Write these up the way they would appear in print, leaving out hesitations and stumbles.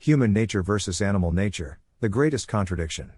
Human nature versus animal nature, the greatest contradiction.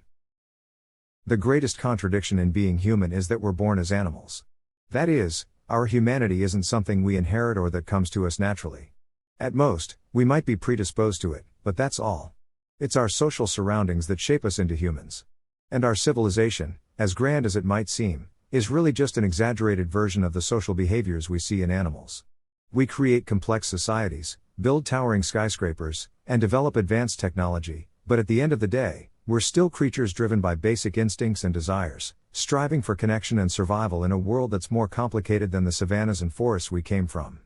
The greatest contradiction in being human is that we're born as animals. That is, our humanity isn't something we inherit or that comes to us naturally. At most, we might be predisposed to it, but that's all. It's our social surroundings that shape us into humans. And our civilization, as grand as it might seem, is really just an exaggerated version of the social behaviors we see in animals. We create complex societies, build towering skyscrapers, and develop advanced technology, but at the end of the day, we're still creatures driven by basic instincts and desires, striving for connection and survival in a world that's more complicated than the savannahs and forests we came from.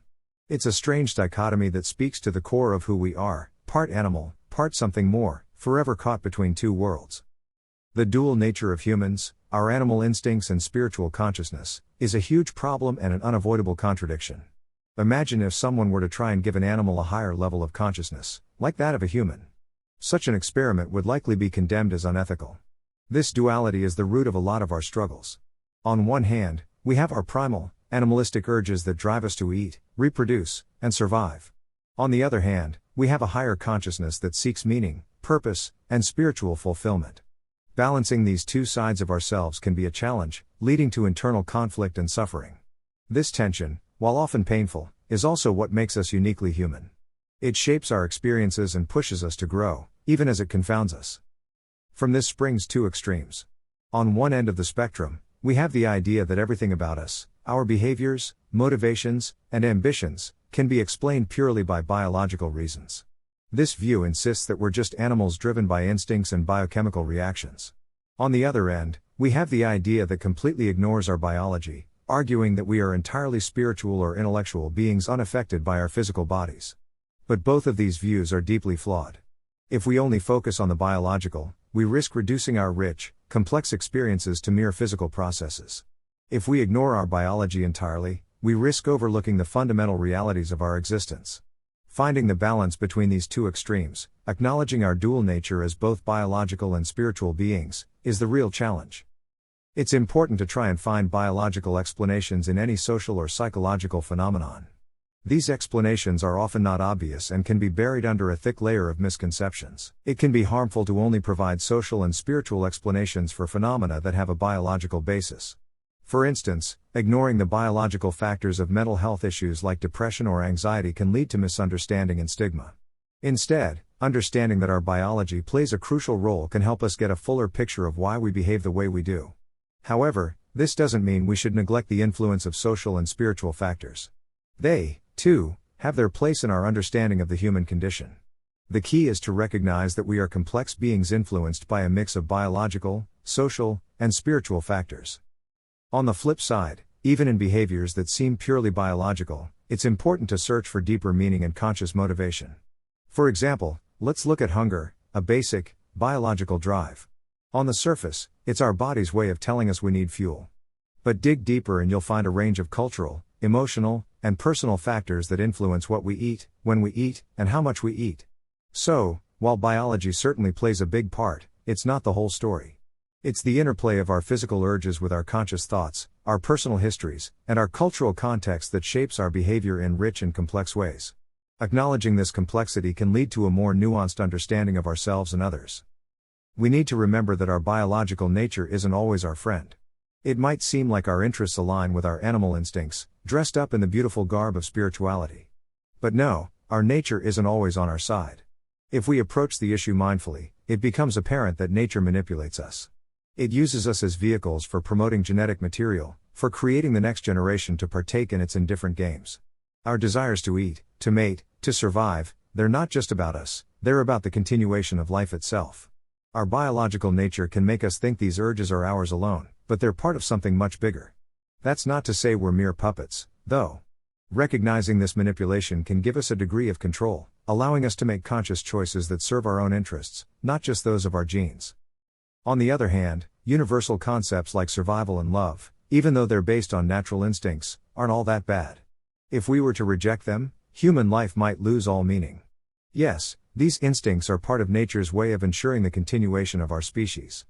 It's a strange dichotomy that speaks to the core of who we are, part animal, part something more, forever caught between two worlds. The dual nature of humans, our animal instincts and spiritual consciousness, is a huge problem and an unavoidable contradiction. Imagine if someone were to try and give an animal a higher level of consciousness, like that of a human. Such an experiment would likely be condemned as unethical. This duality is the root of a lot of our struggles. On one hand, we have our primal, animalistic urges that drive us to eat, reproduce, and survive. On the other hand, we have a higher consciousness that seeks meaning, purpose, and spiritual fulfillment. Balancing these two sides of ourselves can be a challenge, leading to internal conflict and suffering. This tension, while often painful, is also what makes us uniquely human. It shapes our experiences and pushes us to grow, even as it confounds us. From this springs two extremes. On one end of the spectrum, we have the idea that everything about us, our behaviors, motivations, and ambitions, can be explained purely by biological reasons. This view insists that we're just animals driven by instincts and biochemical reactions. On the other end, we have the idea that completely ignores our biology, arguing that we are entirely spiritual or intellectual beings unaffected by our physical bodies. But both of these views are deeply flawed. If we only focus on the biological, we risk reducing our rich, complex experiences to mere physical processes. If we ignore our biology entirely, we risk overlooking the fundamental realities of our existence. Finding the balance between these two extremes, acknowledging our dual nature as both biological and spiritual beings, is the real challenge. It's important to try and find biological explanations in any social or psychological phenomenon. These explanations are often not obvious and can be buried under a thick layer of misconceptions. It can be harmful to only provide social and spiritual explanations for phenomena that have a biological basis. For instance, ignoring the biological factors of mental health issues like depression or anxiety can lead to misunderstanding and stigma. Instead, understanding that our biology plays a crucial role can help us get a fuller picture of why we behave the way we do. However, this doesn't mean we should neglect the influence of social and spiritual factors. They, too, have their place in our understanding of the human condition. The key is to recognize that we are complex beings influenced by a mix of biological, social, and spiritual factors. On the flip side, even in behaviors that seem purely biological, it's important to search for deeper meaning and conscious motivation. For example, let's look at hunger, a basic, biological drive. On the surface, it's our body's way of telling us we need fuel. But dig deeper and you'll find a range of cultural, emotional, and personal factors that influence what we eat, when we eat, and how much we eat. So, while biology certainly plays a big part, it's not the whole story. It's the interplay of our physical urges with our conscious thoughts, our personal histories, and our cultural context that shapes our behavior in rich and complex ways. Acknowledging this complexity can lead to a more nuanced understanding of ourselves and others. We need to remember that our biological nature isn't always our friend. It might seem like our interests align with our animal instincts, dressed up in the beautiful garb of spirituality. But no, our nature isn't always on our side. If we approach the issue mindfully, it becomes apparent that nature manipulates us. It uses us as vehicles for promoting genetic material, for creating the next generation to partake in its indifferent games. Our desires to eat, to mate, to survive, they're not just about us, they're about the continuation of life itself. Our biological nature can make us think these urges are ours alone, but they're part of something much bigger. That's not to say we're mere puppets, though. Recognizing this manipulation can give us a degree of control, allowing us to make conscious choices that serve our own interests, not just those of our genes. On the other hand, universal concepts like survival and love, even though they're based on natural instincts, aren't all that bad. If we were to reject them, human life might lose all meaning. Yes, these instincts are part of nature's way of ensuring the continuation of our species.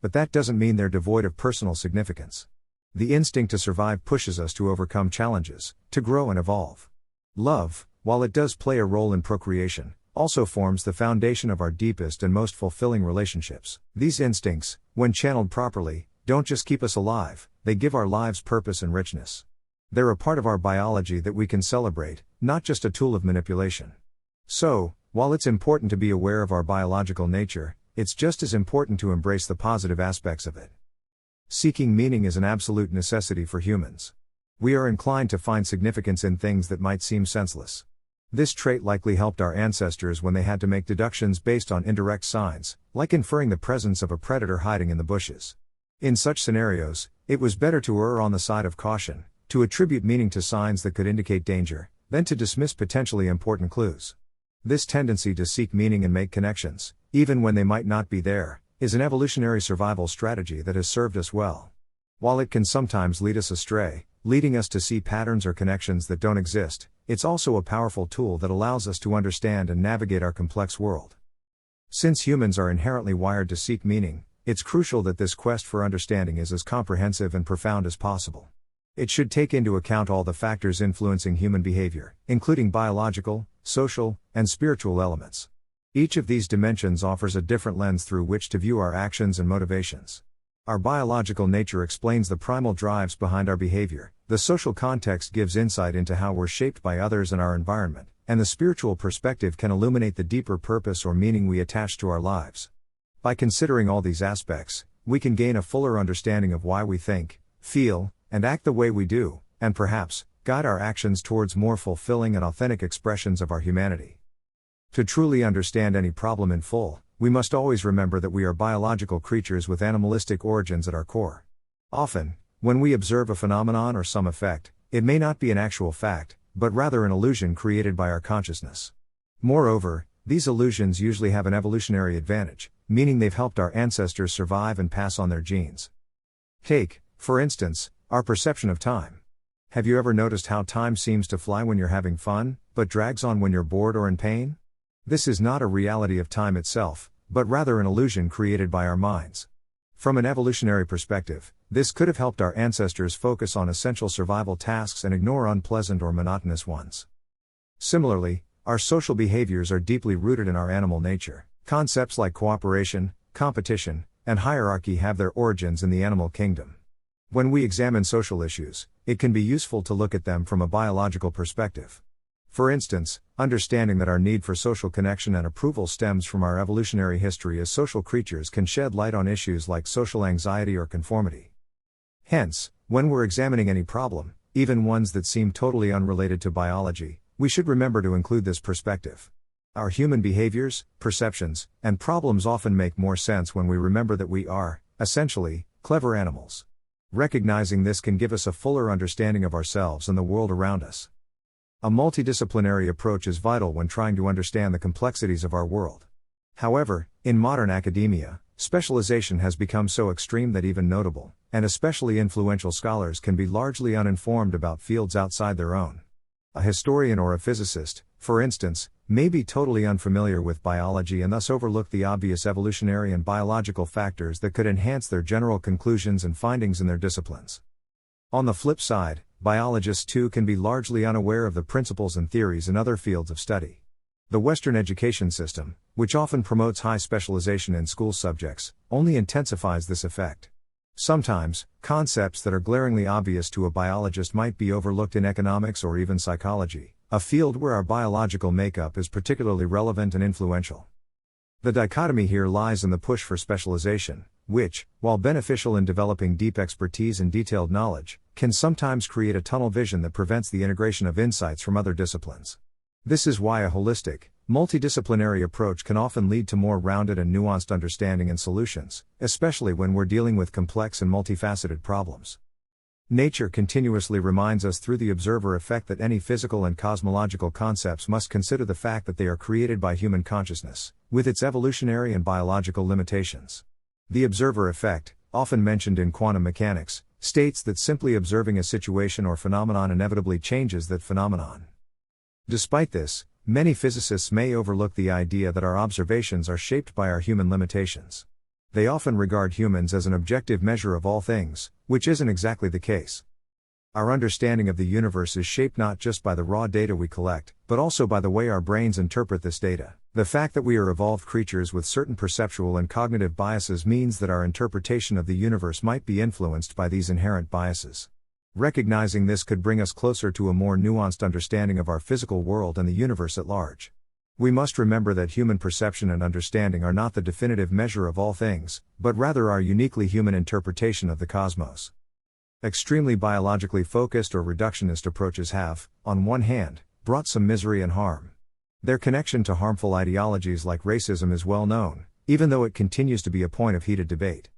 But that doesn't mean they're devoid of personal significance. The instinct to survive pushes us to overcome challenges, to grow and evolve. Love, while it does play a role in procreation, also forms the foundation of our deepest and most fulfilling relationships. These instincts, when channeled properly, don't just keep us alive, they give our lives purpose and richness. They're a part of our biology that we can celebrate, not just a tool of manipulation. So, while it's important to be aware of our biological nature, it's just as important to embrace the positive aspects of it. Seeking meaning is an absolute necessity for humans. We are inclined to find significance in things that might seem senseless. This trait likely helped our ancestors when they had to make deductions based on indirect signs, like inferring the presence of a predator hiding in the bushes. In such scenarios, it was better to err on the side of caution, to attribute meaning to signs that could indicate danger, than to dismiss potentially important clues. This tendency to seek meaning and make connections, even when they might not be there, is an evolutionary survival strategy that has served us well. While it can sometimes lead us astray, leading us to see patterns or connections that don't exist, it's also a powerful tool that allows us to understand and navigate our complex world. Since humans are inherently wired to seek meaning, it's crucial that this quest for understanding is as comprehensive and profound as possible. It should take into account all the factors influencing human behavior, including biological, social, and spiritual elements. Each of these dimensions offers a different lens through which to view our actions and motivations. Our biological nature explains the primal drives behind our behavior, the social context gives insight into how we're shaped by others and our environment, and the spiritual perspective can illuminate the deeper purpose or meaning we attach to our lives. By considering all these aspects, we can gain a fuller understanding of why we think, feel, and act the way we do, and perhaps, guide our actions towards more fulfilling and authentic expressions of our humanity. To truly understand any problem in full, we must always remember that we are biological creatures with animalistic origins at our core. Often, when we observe a phenomenon or some effect, it may not be an actual fact, but rather an illusion created by our consciousness. Moreover, these illusions usually have an evolutionary advantage, meaning they've helped our ancestors survive and pass on their genes. Take, for instance, our perception of time. Have you ever noticed how time seems to fly when you're having fun, but drags on when you're bored or in pain? This is not a reality of time itself, but rather an illusion created by our minds. From an evolutionary perspective, this could have helped our ancestors focus on essential survival tasks and ignore unpleasant or monotonous ones. Similarly, our social behaviors are deeply rooted in our animal nature. Concepts like cooperation, competition, and hierarchy have their origins in the animal kingdom. When we examine social issues, it can be useful to look at them from a biological perspective. For instance, understanding that our need for social connection and approval stems from our evolutionary history as social creatures can shed light on issues like social anxiety or conformity. Hence, when we're examining any problem, even ones that seem totally unrelated to biology, we should remember to include this perspective. Our human behaviors, perceptions, and problems often make more sense when we remember that we are, essentially, clever animals. Recognizing this can give us a fuller understanding of ourselves and the world around us. A multidisciplinary approach is vital when trying to understand the complexities of our world. However, in modern academia, specialization has become so extreme that even notable, and especially influential scholars can be largely uninformed about fields outside their own. A historian or a physicist, for instance, may be totally unfamiliar with biology and thus overlook the obvious evolutionary and biological factors that could enhance their general conclusions and findings in their disciplines. On the flip side, biologists too can be largely unaware of the principles and theories in other fields of study. The Western education system, which often promotes high specialization in school subjects, only intensifies this effect. Sometimes, concepts that are glaringly obvious to a biologist might be overlooked in economics or even psychology, a field where our biological makeup is particularly relevant and influential. The dichotomy here lies in the push for specialization, which, while beneficial in developing deep expertise and detailed knowledge, can sometimes create a tunnel vision that prevents the integration of insights from other disciplines. This is why a holistic, multidisciplinary approach can often lead to more rounded and nuanced understanding and solutions, especially when we're dealing with complex and multifaceted problems. Nature continuously reminds us through the observer effect that any physical and cosmological concepts must consider the fact that they are created by human consciousness, with its evolutionary and biological limitations. The observer effect, often mentioned in quantum mechanics, states that simply observing a situation or phenomenon inevitably changes that phenomenon. Despite this, many physicists may overlook the idea that our observations are shaped by our human limitations. They often regard humans as an objective measure of all things, which isn't exactly the case. Our understanding of the universe is shaped not just by the raw data we collect, but also by the way our brains interpret this data. The fact that we are evolved creatures with certain perceptual and cognitive biases means that our interpretation of the universe might be influenced by these inherent biases. Recognizing this could bring us closer to a more nuanced understanding of our physical world and the universe at large. We must remember that human perception and understanding are not the definitive measure of all things, but rather our uniquely human interpretation of the cosmos. Extremely biologically focused or reductionist approaches have, on one hand, brought some misery and harm. Their connection to harmful ideologies like racism is well known, even though it continues to be a point of heated debate.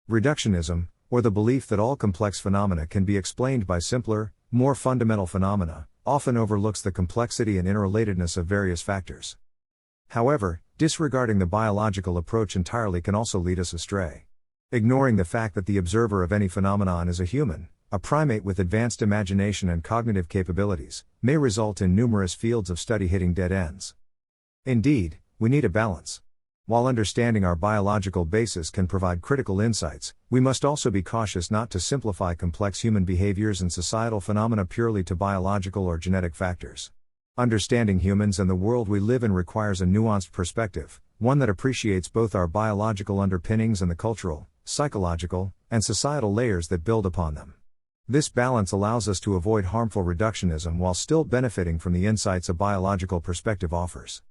Reductionism, or the belief that all complex phenomena can be explained by simpler, more fundamental phenomena, often overlooks the complexity and interrelatedness of various factors. However, disregarding the biological approach entirely can also lead us astray. Ignoring the fact that the observer of any phenomenon is a human, a primate with advanced imagination and cognitive capabilities, may result in numerous fields of study hitting dead ends. Indeed, we need a balance. While understanding our biological basis can provide critical insights, we must also be cautious not to simplify complex human behaviors and societal phenomena purely to biological or genetic factors. Understanding humans and the world we live in requires a nuanced perspective, one that appreciates both our biological underpinnings and the cultural, psychological, and societal layers that build upon them. This balance allows us to avoid harmful reductionism while still benefiting from the insights a biological perspective offers.